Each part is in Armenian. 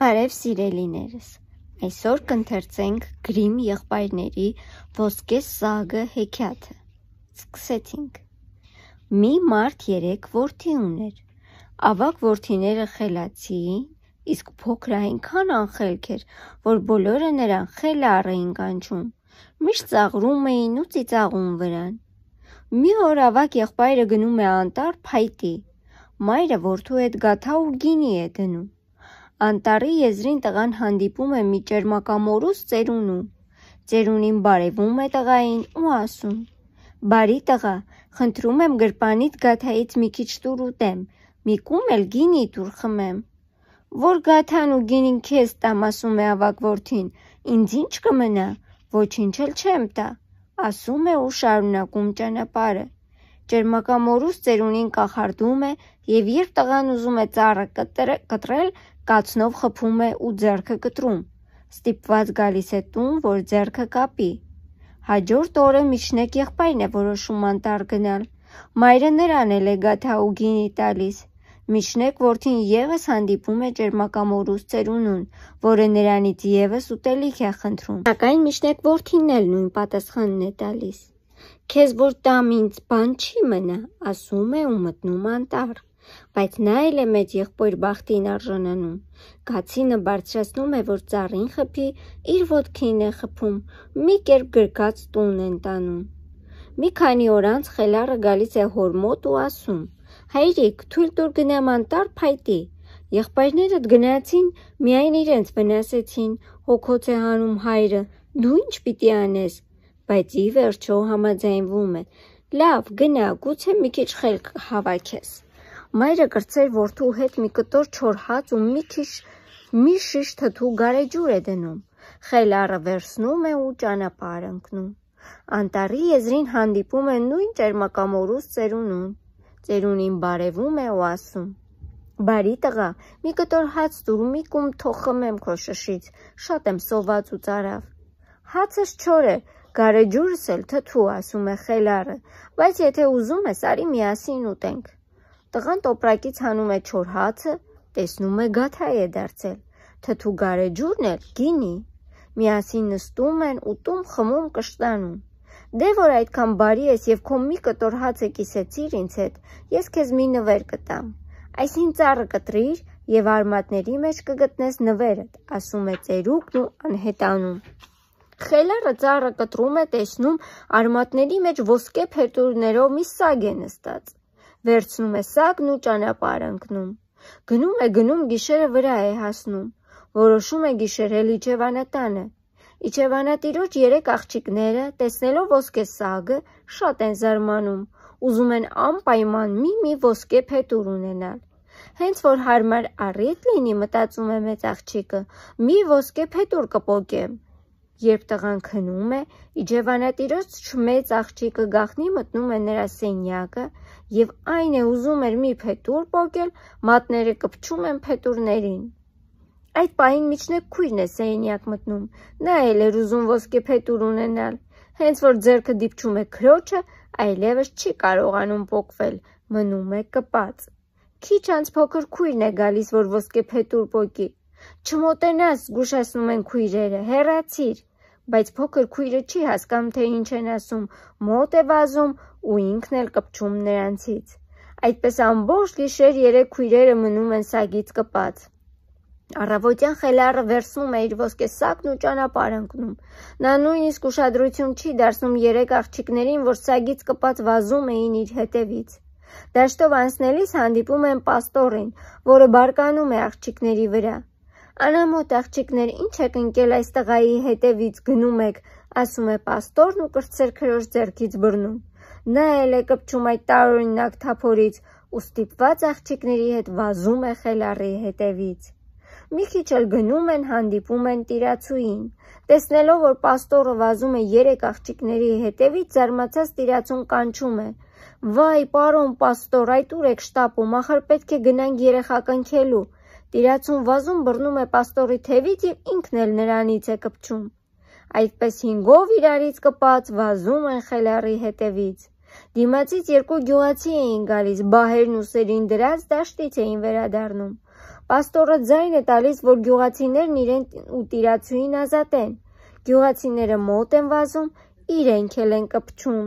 Բարև սիրելիներս, այսօր կընթերցենք Գրիմ եղբայրների ոսկե սագը հեքիաթը։ Սկսեցինք։ Մի մարդ 3 որդի ուներ, ավագ որդիները խելացի, իսկ փոքրը այնքան անխելք էր, որ բոլորը նրան խելառ էին կանչում, միշտ ծաղրում էին ու ծիծաղում վրան։ Մի օր ավագ եղբայրը գնում է անտառ փայտի, մայրը որդու հետ գաթա ու գինի է դնում։ Անտառի եզրին տղան հանդիպում է մի ճերմակամորուս ծերունու։ Ծերունին բարևում է տղային ու ասում. «Բարի տղա, խնդրում եմ գրպանիդ գաթայից մի քիչ տուր ուտեմ, մի կում էլ գինի տուր խմեմ»։ «Որ գաթան ու գինին քեզ տամ», ասում է ավագ որդին, «ինձ ինչ կմնա, ոչինչ էլ չեմ տա», ասում է ու շարունակում ճանապարհը։ Ճերմակամորուս ծերունին կախարդում է, և երբ տղան ուզում է ծառը կտրել, կացնով խփում է ու ձեռքը կտրում։ Ստիպված գալիս է տուն, որ ձեռքը կապի։ Հաջորդ օրը միջնեկ եղբայրն է որոշում անտառ գնալ։ Մայրը նրան էլ է գաթա ու գինի տալիս։ Միջնեկ որդին ևս հանդիպում է ճերմակամորուս ծերունուն, որը նրանից ևս ուտելիք է խնդրում։ Սակայն միջնեկ որդին էլ նույն պատասխանն է տալիս։ «Քեզ որ տամ ինձ բան չի մնա», ասում է ու մտնում անտառ։ Բայց նա էլ է մեծ եղբոր բախտին արժանանում։ Կացինը բարձրացնում է, որ ծառին խփի, իր ոտքին է խփում, մի կերպ գրկած տուն են տանում։ Մի քանի օր անց խելառը գալիս է հոր մոտ ու ասում. «Հայրիկ, թույլ տուր գնամ անտառ փայտի»։ Եղբայրներդ գնացին, միայն իրենց վնասեցին, հոգոց է հանում հայրը, դու ինչ պիտի անես։ Բայց ի վերջո համաձայնվում է. «Լավ, գնա, գուցե մի քիչ խելք հավաքես»։ Մայրը կրտսեր որդու հետ մի կտոր չոր հաց ու մի շիշ թթու գարեջուր է դնում։ Խելառը վերցնում է ու ճանապարհ ընկնում։ Անտառի եզրին հանդիպում է նույն ճերմակամորուս ծերունուն։ Ծերունին բարևում է ու ասում. «Բարի տղա, մի կտոր հաց տուր ու մի կում թող խմեմ քո շշից, շատ եմ սոված ու ծարավ»։ «Հացս չոր է, գարեջուրս էլ թթու», ասում է խելառը, «բայց եթե ուզում ես, արի միասին ուտենք»։ Տղան տոպրակից հանում է չոր հացը, տեսնում է գաթա է դարձել, թթու գարեջուրն էլ գինի։ Միասին նստում են, ուտում, խմում, կշտանում։ «Դե որ այդքան բարի ես և քո մի կտոր հացը կիսեցիր ինձ հետ, ես քեզ մի նվեր կտամ։ Այսին ծառը կտրիր և արմատների մեջ կգտնես նվերդ», ասում է ծերուկն ու անհետանում։ Խելառը ծառը կտրում է, տեսնում արմատների մեջ ոսկե փետուրներով մի սագ է նստած։ Վերցնում է սագն ու ճանապարհ ընկնում։ Գնում, գիշերը վրա է հասնում։ Որոշում է գիշերել իջևանատանը։ Իջևանատիրոջ 3 աղջիկները, տեսնելով ոսկե սագը, շատ են զարմանում, ուզում են անպայման մի ոսկե փետուր ունենալ։ Հենց որ հարմար առիթ լինի, մտածում է մեծ աղջիկը, մի ոսկե փետուր կպոկեմ։ Երբ տղան քնում է, իջևանատիրոջ մեծ աղջիկը գաղտնի մտնում է նրա սենյակը և այն է ուզում էր մի փետուր պոկել, մատները կպչում են փետուրներին։ Այդ պահին միջնեկ քույրն է սենյակ մտնում, նա էլ էր ուզում ոսկե փետուր ունենալ։ Հենց որ ձեռքը դիպչում է քրոջը, այլևս չի կարողանում պոկվել, մնում է կպած։ Քիչ անց փոքր քույրն է գալիս, որ ոսկե փետուր պոկի։ «Չմոտենաս», զգուշացնում են քույրերը, «հեռացիր»։ Բայց փոքր քույրը չի հասկանում, թե ինչ են ասում, մոտ է վազում ու ինքն էլ կպչում նրանցից։ Այդպես ամբողջ գիշեր 3 քույրերը մնում են սագից կպած։ Առավոտյան խելառը վերցնում է իր ոսկե սագն ու ճանապարհ ընկնում։ Նա նույնիսկ ուշադրություն չի դարձնում 3 աղջիկներին, որ սագից կպած վազում էին իր հետևից։ Դաշտով անցնելիս հանդիպում են պաստորին, որը բարկանում է աղջիկների վրա։ «Անամոթ աղջիկներ, ինչ եք ընկել այս տղայի հետևից գնում եք», ասում է պաստորն ու կրտսեր քրոջ ձեռքից բռնում։ Նա էլ է կպչում այդ տարօրինակ թափորից ու ստիպված աղջիկների հետ վազում է խելառի հետևից։ Մի քիչ էլ գնում են, հանդիպում են տիրացուին։ Տեսնելով, որ պաստորը վազում է 3 աղջիկների հետևից, զարմացած տիրացուն կանչում է. «Վայ, պարոն պաստոր, այդ ուր եք շտապում, ախր պետք է գնանք երեխա կնքելու»։ Տիրացուն վազում բռնում է պաստորի թևից և ինքն էլ նրանից է կպչում։ Այդպես 5-ով իրարից կպած վազում են խելառի հետևից։ Դիմացից 2 գյուղացի էին գալիս, բահերն ուսերին դրած դաշտից էին վերադառնում։ Պաստորը ձայն է տալիս, որ գյուղացիներն իրեն ու տիրացուին ազատեն։ Գյուղացիները մոտ են վազում, իրենք էլ են կպչում։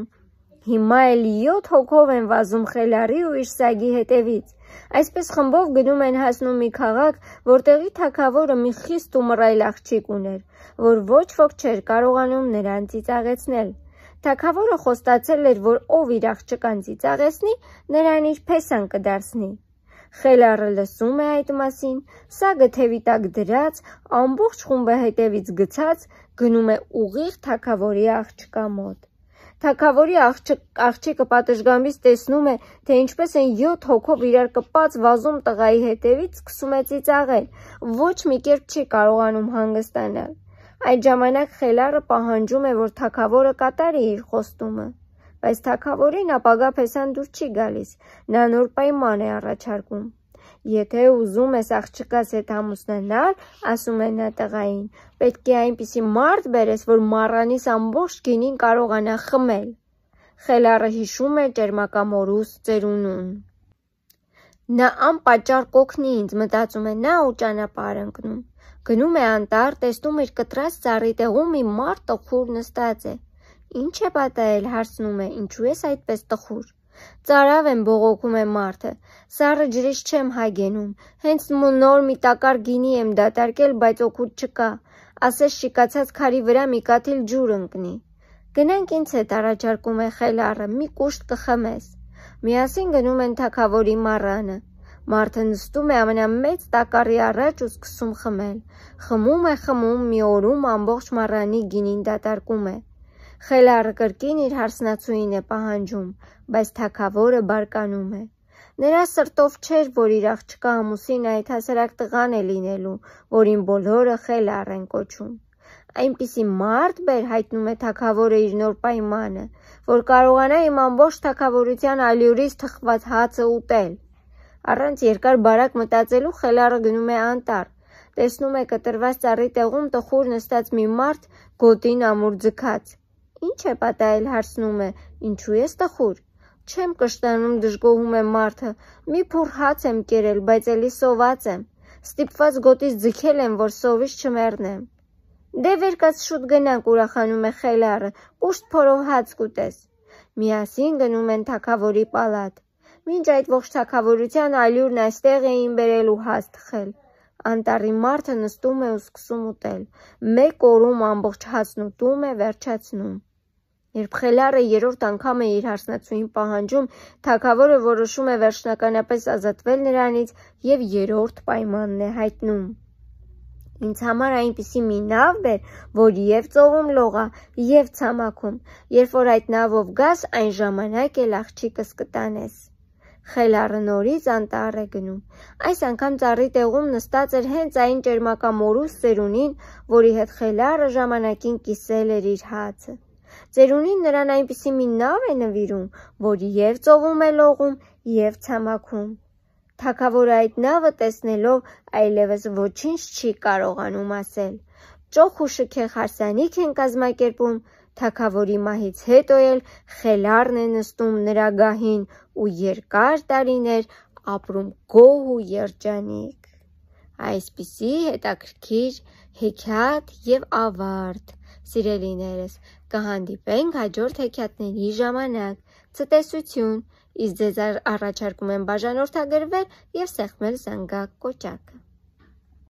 Հիմա էլ 7 հոգով են վազում Խելառի ու իր սագի հետևից։ Այսպես խմբով գնում են հասնում մի քաղաք, որտեղի թագավորը մի խիստ ու մռայլ աղջիկ ուներ, որ ոչ ոք չէր կարողանում նրան ծիծաղեցնել։ Թագավորը խոստացել էր, որ ով իր աղջկան ծիծաղեցնի, նրան իր փեսան կդարձնի։ Խելառը լսում է այդ մասին, սագը թևի տակ դրած, ամբողջ խումբը հետևից գցած, գնում է ուղիղ թագավորի աղջկա մոտ։ Թագավորի աղջիկը պատշգամբից տեսնում է, թե ինչպես են 7 հոգով իրար կպած վազում տղայի հետևից, սկսում է ծիծաղել, ոչ մի կերպ չի կարողանում հանգստանալ։ Այդ ժամանակ Խելառը պահանջում է, որ թագավորը կատարի իր խոստումը, բայց թագավորին ապագա փեսան դուր չի գալիս, նա նոր պայման է առաջարկում։ Եթե ուզում ես աղջկաս հետ ամուսնանալ, ասում է նա տղային, պետք է այնպիսի մարդ բերես, որ մառանիս ամբողջ գինին կարողանա խմել։ Խելառը հիշում է ճերմակամորուս ծերունուն։ Նա անպատճառ կօգնի ինձ, մտածում է նա ու ճանապարհ ընկնում։ Գնում է անտառ, տեսնում իր կտրած ծառի տեղում մի մարդ տխուր նստած է։ Ինչ է պատահել, հարցնում է, ինչու ես այդպես տխուր։ Ծարավ եմ, բողոքում է մարդը, սառը ջրից չեմ հագենում, հենց նոր մի տակար գինի եմ դատարկել, բայց օգուտ չկա, ասես շիկացած քարի վրա մի կաթիլ ջուր ընկնի։ Գնանք ինձ հետ, առաջարկում է Խելառը, մի կուշտ կխմես։ Միասին գնում են թագավորի մառանը։ Մարդը նստում է ամենամեծ տակառի առաջ ու սկսում խմել։ Խմում, մի օրում ամբողջ մառանի գինին դատարկում է։ Խելառը կրկին իր հարսնացուին է պահանջում, բայց թագավորը բարկանում է։ Նրա սրտով չէր, որ իր աղջկա ամուսին այդ հասարակ տղան է լինելու, որին բոլորը Խելառ են կոչում։ Այնպիսի մարդ բեր, հայտնում է թագավորը իր նոր պայմանը, որ կարողանա իմ ամբողջ թագավորության ալյուրից թխված հացը ուտել։ Առանց երկար բարակ մտածելու Խելառը գնում է անտառ, տեսնում է կտրված ծառի տեղում տխուր նստած մի մարդ, գոտին ամուր ձգած։ Ինչ է պատահել, հարցնում է, ինչու ես տխուր։ Չեմ կշտանում, դժգոհում է մարդը, մի փուռ հաց եմ կերել, բայց էլի սոված եմ, ստիպված գոտից ձգել եմ, որ սովից չմեռնեմ։ Դե վեր կաց շուտ գնանք, ուրախանում է Խելառը, կուշտ փորով հաց կուտես։ Միասին գնում են թագավորի պալատ։ Մինչ այդ ողջ թագավորության ալյուրն այստեղ էին բերել ու հաց թխել։ Անտառի մարդը նստում է ու սկսում ուտել։ Մեկ օրում ամբողջ հացն ուտում է, վերջացնում։ Երբ Խելառը երրորդ անգամ է իր հարսնացուին պահանջում, թագավորը որոշում է վերջնականապես ազատվել նրանից և երրորդ պայմանն է հայտնում։ Ինձ համար այնպիսի մի նավ բեր, որ և ծովում լողա, և ցամաքում, երբ որ այդ նավով գաս, այն ժամանակ էլ աղջիկս կտանես։ Խելառը նորից անտառ է գնում։ Այս անգամ ծառի տեղում նստած էր հենց այն ճերմակամորուս ծերունին, որի հետ Խելառը ժամանակին կիսել էր իր հացը։ Ծերունին նրան այնպիսի մի նավ է նվիրում, որ և ծովում է լողում, և ցամաքում։ Թագավորը այդ նավը տեսնելով այլևս ոչինչ չի կարողանում ասել։ Ճոխ ու շքեղ հարսանիք են կազմակերպում, թագավորի մահից հետո էլ Խելառն է նստում նրա գահին ու երկար տարիներ ապրում գոհ ու երջանիկ։ Այսպիսի հետաքրքիր հեքիաթ և ավարտ, սիրելիներս, կհանդիպենք հաջորդ հեքիաթների ժամանակ։ Ցտեսություն, իսկ ձեզ առաջարկում եմ բաժանորդագրվել և սեղմել զանգակ կոճակը։